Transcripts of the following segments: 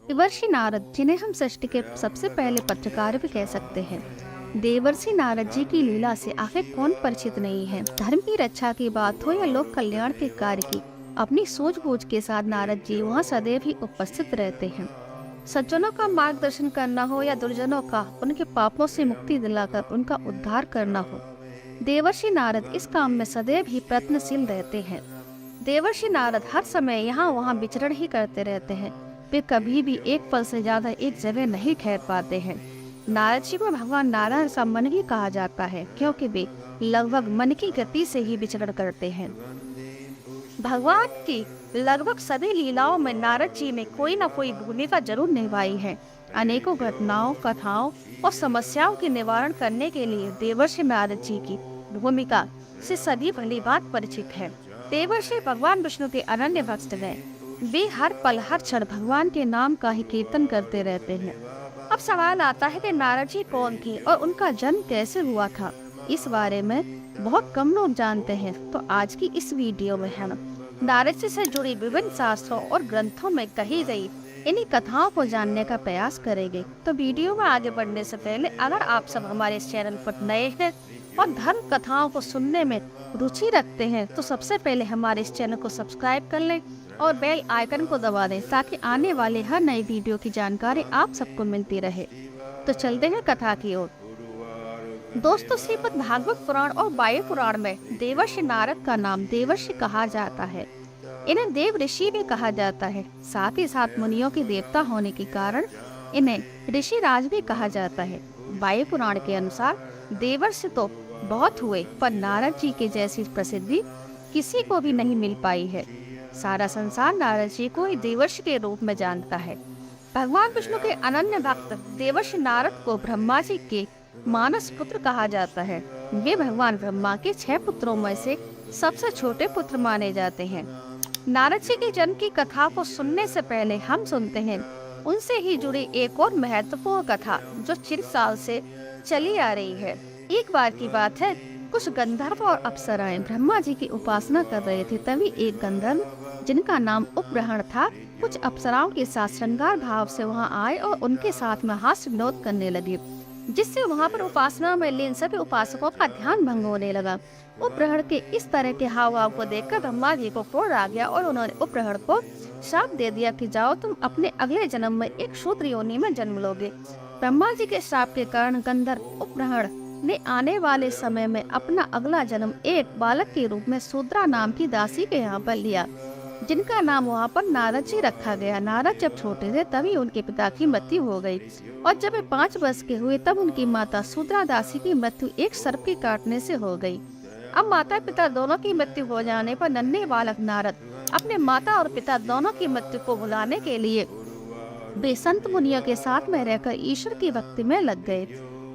देवर्षि नारद, जिन्हें हम सृष्टि के सबसे पहले पत्रकार भी कह सकते हैं। देवर्षि नारद जी की लीला से आखिर कौन परिचित नहीं है। धर्म की रक्षा की बात हो या लोक कल्याण के कार्य की, अपनी सूझबूझ के साथ नारद जी वहाँ सदैव ही उपस्थित रहते हैं। सज्जनों का मार्गदर्शन करना हो या दुर्जनों का उनके पापों से मुक्ति दिलाकर उनका उद्धार करना हो, देवर्षि नारद इस काम में सदैव ही प्रयत्नशील रहते हैं। देवर्षि नारद हर समय यहाँ वहाँ विचरण ही करते रहते हैं। वे कभी भी एक पल से ज्यादा एक जगह नहीं ठहर पाते हैं। नारद जी को भगवान नारायण सा मन भी कहा जाता है, क्योंकि वे लगभग मन की गति से ही विचरण करते हैं। भगवान की लगभग सभी लीलाओं में नारद जी ने कोई न कोई भूमिका जरूर निभाई है। अनेकों घटनाओं, कथाओं और समस्याओं के निवारण करने के लिए देवर्षि नारद जी की भूमिका से सभी भली बात परिचित है। देवर्षि भगवान विष्णु के अनन्य भक्त हैं। वे हर पल हर क्षण भगवान के नाम का ही कीर्तन करते रहते हैं। अब सवाल आता है कि नारद जी कौन थे और उनका जन्म कैसे हुआ था। इस बारे में बहुत कम लोग जानते हैं, तो आज की इस वीडियो में हम नारद जी से जुड़ी विभिन्न शास्त्रों और ग्रंथों में कही गई इन्हीं कथाओं को जानने का प्रयास करेंगे। तो वीडियो में आगे बढ़ने से पहले अगर आप सब हमारे इस चैनल पर नए हैं और धर्म कथाओं को सुनने में रुचि रखते हैं, तो सबसे पहले हमारे इस चैनल को सब्सक्राइब कर लें और बेल आइकन को दबा दें, ताकि आने वाले हर नई वीडियो की जानकारी आप सबको मिलती रहे। तो चलते हैं कथा की ओर। दोस्तों, श्रीमद् भागवत पुराण और वायु पुराण में देवर्षि नारद का नाम देवर्षि कहा जाता है। इन्हें देव ऋषि भी कहा जाता है। साथ ही साथ मुनियों के देवता होने के कारण इन्हें ऋषि राज भी कहा जाता है। वायु पुराण के अनुसार देवर्षि तो बहुत हुए, पर नारद जी के जैसी प्रसिद्धि किसी को भी नहीं मिल पाई है। सारा संसार नारद जी को ही देवर्षि के रूप में जानता है। भगवान विष्णु के अनन्य भक्त देवर्षि नारद को ब्रह्मा जी के मानस पुत्र कहा जाता है। वे भगवान ब्रह्मा के 6 पुत्रों में से सबसे छोटे पुत्र माने जाते हैं। नारद जी के जन्म की कथा को सुनने से पहले हम सुनते हैं उनसे ही जुड़ी एक और महत्वपूर्ण कथा, जो चिर साल से चली आ रही है। एक बार की बात है, कुछ गंधर्व और अप्सराएं ब्रह्मा जी की उपासना कर रहे थे। तभी एक गंधर्व, जिनका नाम उपग्रहण था, कुछ अप्सराओं के साथ श्रृंगार भाव से वहां आए और उनके साथ में हास्य विनोद करने लगे, जिससे वहां पर उपासना में लीन सभी उपासकों का ध्यान भंग होने लगा। उपग्रहण के इस तरह के हाव भाव को देखकर ब्रह्मा जी को क्रोध आ गया और उन्होंने उपग्रहण को शाप दे दिया कि जाओ, तुम अपने अगले जन्म में एक शूद्र योनि में जन्म लोगे। ब्रह्मा जी के शाप के कारण गंधर्व उपग्रहण ने आने वाले समय में अपना अगला जन्म एक बालक के रूप में शूद्रा नाम की दासी के यहाँ पर लिया, जिनका नाम वहाँ पर नारद जी रखा गया। नारद जब छोटे थे तभी उनके पिता की मृत्यु हो गई, और जब वे 5 वर्ष के हुए तब उनकी माता शूद्रा दासी की मृत्यु एक सर्प के काटने से हो गई। अब माता पिता दोनों की मृत्यु हो जाने पर नन्हे बालक नारद अपने माता और पिता दोनों की मृत्यु को भुलाने के लिए वे संत मुनियों के साथ में रहकर ईश्वर की भक्ति में लग गए।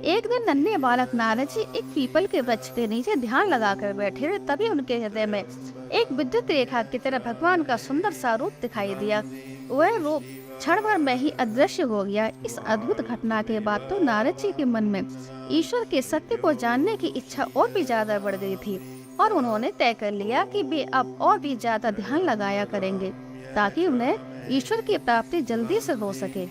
एक दिन नन्हे बालक नारद जी एक पीपल के वृक्ष के नीचे ध्यान लगाकर बैठे थे। तभी उनके हृदय में एक विद्युत रेखा की तरह भगवान का सुंदर सा रूप दिखाई दिया। वह रूप क्षण भर में ही अदृश्य हो गया। इस अद्भुत घटना के बाद तो नारद जी के मन में ईश्वर के सत्य को जानने की इच्छा और भी ज्यादा बढ़ गई थी, और उन्होंने तय कर लिया कि वे अब और भी ज्यादा ध्यान लगाया करेंगे, ताकि उन्हें ईश्वर की प्राप्ति जल्दी से हो सके।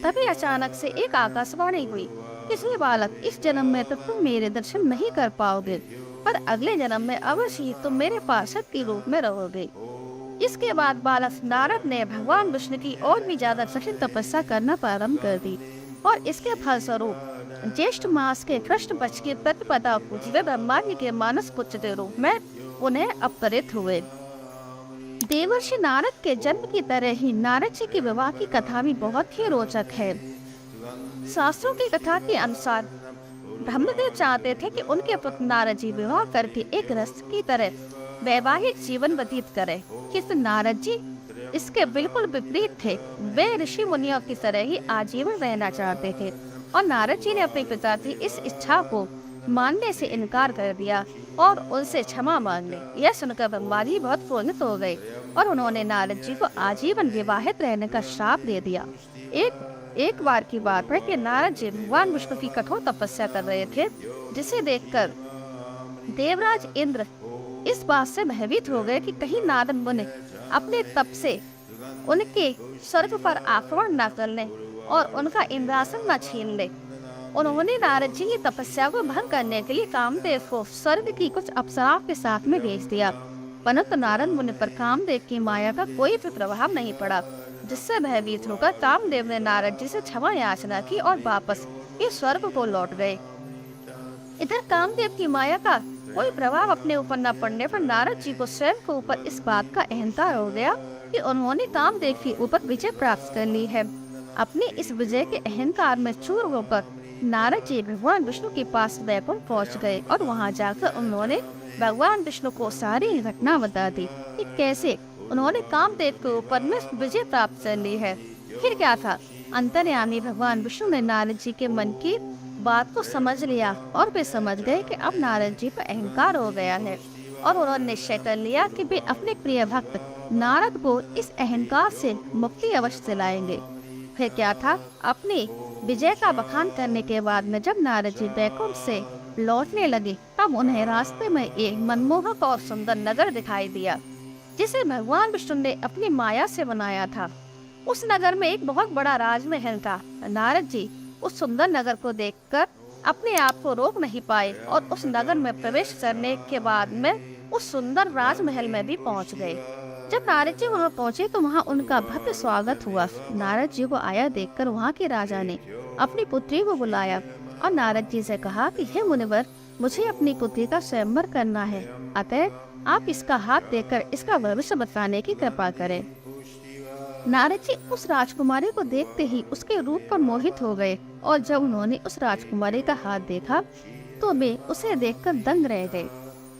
तभी अचानक से एक आकाशवाणी हुई, इसलिए बालक, इस जन्म में तो तुम मेरे दर्शन नहीं कर पाओगे, पर अगले जन्म में अवश्य ही तुम मेरे पार्षद के रूप में रहोगे। इसके बाद बालक नारद ने भगवान विष्णु की और भी ज्यादा कठिन तपस्या करना प्रारंभ कर दी, और इसके फलस्वरूप ज्येष्ठ मास के कृष्ण पक्ष की प्रतिपदा को वे ब्रह्मा जी के मानस पुत्र के रूप में उन्हें अवतरित हुए। देवर्षि नारद के जन्म की तरह ही नारद जी के विवाह की कथा भी बहुत ही रोचक है। शास्त्रों की कथा के अनुसार ब्रह्मदेव चाहते थे कि उनके पुत्र नारद जी विवाह करके एक रस की तरह वैवाहिक जीवन व्यतीत करें, किंतु नारद जी इसके बिल्कुल विपरीत थे। वे ऋषि मुनियों की तरह ही आजीवन रहना चाहते थे, और नारद जी ने अपने पिता की इस इच्छा को मानने से इनकार कर दिया और उनसे क्षमा मांग ली। यह सुनकर ब्रह्मा जी बहुत क्रोधित हो गए और उन्होंने नारद जी को आजीवन विवाहित रहने का श्राप दे दिया। एक बार की बात है कि नारद जी भगवान विष्णु की कठोर तपस्या कर रहे थे, जिसे देखकर देवराज इंद्र इस बात से भयभीत हो गए कि कहीं नारद मुनि अपने तप से उनके स्वर्ग पर आक्रमण न कर लें और उनका इंद्रासन न छीन ले। उन्होंने नारद जी की तपस्या को भंग करने के लिए कामदेव को स्वर्ग की कुछ अप्सराओं के साथ में भेज दिया, परंतु नारद मुनि पर कामदेव की माया का कोई भी प्रभाव नहीं पड़ा, जिससे भयभीत होकर कामदेव ने नारद जी से क्षमा याचना की और वापस इस स्वर्ग को लौट गए। इधर कामदेव की माया का कोई प्रभाव अपने ऊपर न पड़ने पर नारद जी को स्वयं के ऊपर इस बात का अहंकार हो गया कि उन्होंने कामदेव के ऊपर विजय प्राप्त कर ली है। अपने इस विजय के अहंकार में चूर होकर नारद जी भगवान विष्णु के पास वैकुंठ पहुंच गए और वहां जाकर उन्होंने भगवान विष्णु को सारी घटना बता दी कि कैसे उन्होंने कामदेव के ऊपर में विजय प्राप्त कर ली है। फिर क्या था, अंतर्यामी भगवान विष्णु ने नारद जी के मन की बात को समझ लिया और वे समझ गए कि अब नारद जी पर अहंकार हो गया है और उन्होंने निश्चय कर लिया कि वे अपने प्रिय भक्त नारद को इस अहंकार से मुक्ति अवश्य दिलाएंगे। फिर क्या था, अपनी विजय का बखान करने के बाद में जब नारद जी वैकुंठ से लौटने लगे तब उन्हें रास्ते में एक मनमोहक और सुंदर नगर दिखाई दिया, जिसे भगवान विष्णु ने अपनी माया से बनाया था। उस नगर में एक बहुत बड़ा राजमहल था। नारद जी उस सुंदर नगर को देखकर अपने आप को रोक नहीं पाए और उस नगर में प्रवेश करने के बाद में उस सुंदर राजमहल में भी पहुंच गए। जब नारद जी वहां पहुंचे तो वहां उनका भव्य स्वागत हुआ। नारद जी को आया देखकर वहां के राजा ने अपनी पुत्री को बुलाया और नारद जी से कहा कि हे मुनिवर, मुझे अपनी पुत्री का स्वयंवर करना है, अतः आप इसका हाथ देकर इसका भविष्य बताने की कृपा करें। नारद जी उस राजकुमारी को देखते ही उसके रूप पर मोहित हो गए और जब उन्होंने उस राजकुमारी का हाथ देखा तो वे उसे देखकर दंग रह गए।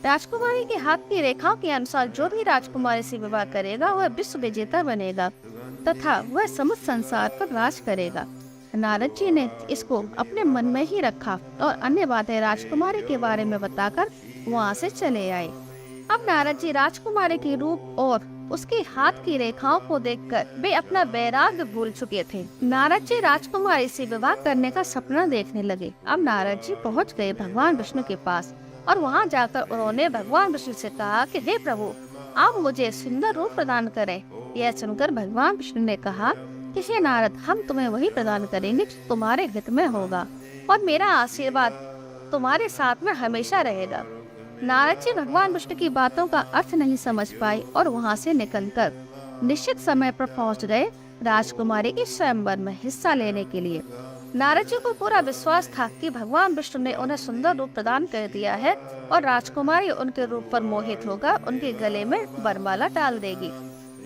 राजकुमारी के हाथ की रेखाओं के अनुसार जो भी राजकुमारी से विवाह करेगा वह विश्व विजेता बनेगा तथा वह समस्त संसार पर राज करेगा। नारद जी ने इसको अपने मन में ही रखा और अन्य बातें राजकुमारी के बारे में बताकर वहाँ से चले आए। अब नारद जी राजकुमारी के रूप और उसके हाथ की रेखाओं को देखकर वे अपना वैराग्य भूल चुके थे। नारद जी राजकुमारी से विवाह करने का सपना देखने लगे। अब नारद जी पहुंच गए भगवान विष्णु के पास और वहां जाकर उन्होंने भगवान विष्णु से कहा कि हे प्रभु, आप मुझे सुंदर रूप प्रदान करें। यह सुनकर भगवान विष्णु ने कहा कि हे नारद, हम तुम्हें वही प्रदान करेंगे जो तुम्हारे हित में होगा और मेरा आशीर्वाद तुम्हारे साथ में हमेशा रहेगा। नारद जी भगवान विष्णु की बातों का अर्थ नहीं समझ पाए और वहां से निकलकर निश्चित समय पर पहुंच गए राजकुमारी के स्वयंवर में हिस्सा लेने के लिए। नारद जी को पूरा विश्वास था कि भगवान विष्णु ने उन्हें सुंदर रूप प्रदान कर दिया है और राजकुमारी उनके रूप पर मोहित होकर उनके गले में वरमाला डाल देगी,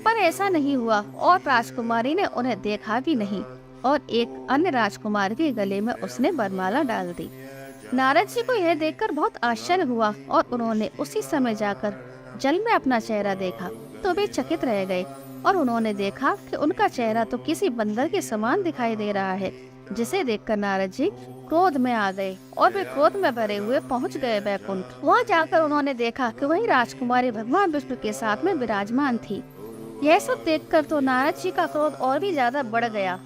पर ऐसा नहीं हुआ और राजकुमारी ने उन्हें देखा भी नहीं और एक अन्य राजकुमार के गले में उसने वरमाला डाल दी। नारद जी को यह देखकर बहुत आश्चर्य हुआ और उन्होंने उसी समय जाकर जल में अपना चेहरा देखा तो वे चकित रह गए और उन्होंने देखा कि उनका चेहरा तो किसी बंदर के समान दिखाई दे रहा है, जिसे देखकर नारद जी क्रोध में आ गए और वे क्रोध में भरे हुए पहुंच गए वैकुंठ। वहां जाकर उन्होंने देखा कि वही राजकुमारी भगवान विष्णु के साथ में विराजमान थी। यह सब देखकर तो नारद जी का क्रोध और भी ज्यादा बढ़ गया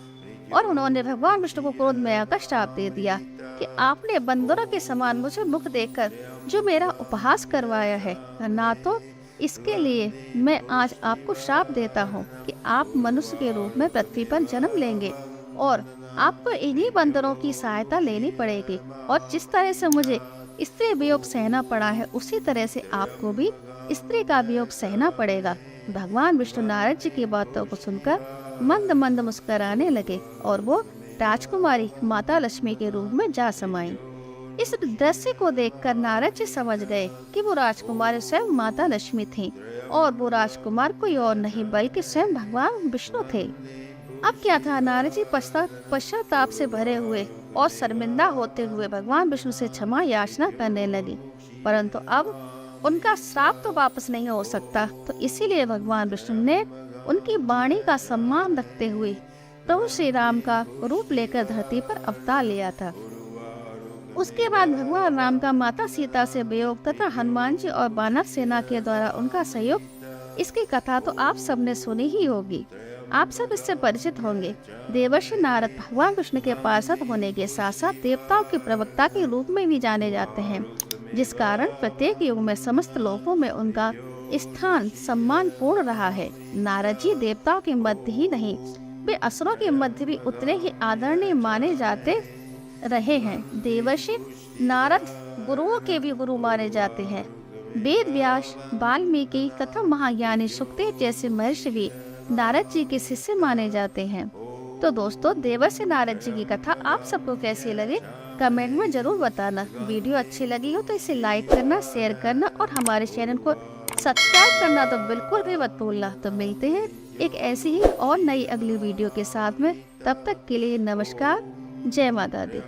और उन्होंने भगवान विष्णु को क्रोध में आकर श्राप दे दिया कि आपने बंदरों के समान मुझे मुख देकर जो मेरा उपहास करवाया है, ना तो इसके लिए मैं आज आपको श्राप देता हूँ कि आप मनुष्य के रूप में पृथ्वी पर जन्म लेंगे और आपको इन्हीं बंदरों की सहायता लेनी पड़ेगी और जिस तरह से मुझे स्त्री वियोग सहना पड़ा है उसी तरह से आपको भी स्त्री का वियोग सहना पड़ेगा। भगवान विष्णु नारद जी की बातों को सुनकर मंद मंद मुस्कुराने लगे और वो राजकुमारी माता लक्ष्मी के रूप में जा समाई। इस दृश्य को देखकर नारद जी समझ गए कि वो राजकुमारी स्वयं माता लक्ष्मी थी और वो राजकुमार कोई और नहीं बल्कि स्वयं भगवान विष्णु थे। अब क्या था, नारद जी पश्चाताप से भरे हुए और शर्मिंदा होते हुए भगवान विष्णु से क्षमा याचना करने लगे, परंतु अब उनका श्राप तो वापस नहीं हो सकता, तो इसीलिए भगवान विष्णु ने उनकी वाणी का सम्मान रखते हुए प्रभु श्री राम का रूप लेकर धरती पर अवतार लिया था। उसके बाद भगवान राम का माता सीता से वियोग तथा हनुमान जी और वानर सेना के द्वारा उनका सहयोग, इसकी कथा तो आप सबने सुनी ही होगी, आप सब इससे परिचित होंगे। देवर्षि नारद भगवान विष्णु के पार्षद होने के साथ साथ देवताओं के प्रवक्ता के रूप में भी जाने जाते हैं, जिस कारण प्रत्येक युग में समस्त लोकों में उनका स्थान सम्मानपूर्ण रहा है। नारद जी देवताओं के मध्य ही नहीं, वे असुरों के मध्य भी उतने ही आदरणीय माने जाते रहे हैं। देवर्षि नारद गुरुओं के भी गुरु माने जाते हैं। वेद व्यास, वाल्मीकि तथा महाज्ञानी सुखदेव जैसे महर्षि भी नारद जी के शिष्य माने जाते हैं। तो दोस्तों, देवर्षि नारद जी की कथा आप सबको कैसी लगी कमेंट में जरूर बताना। वीडियो अच्छी लगी हो तो इसे लाइक करना, शेयर करना और हमारे चैनल को सब्सक्राइब करना तो बिल्कुल भी मत भूलना। तो मिलते हैं एक ऐसी ही और नई अगली वीडियो के साथ में। तब तक के लिए नमस्कार। जय माता दी।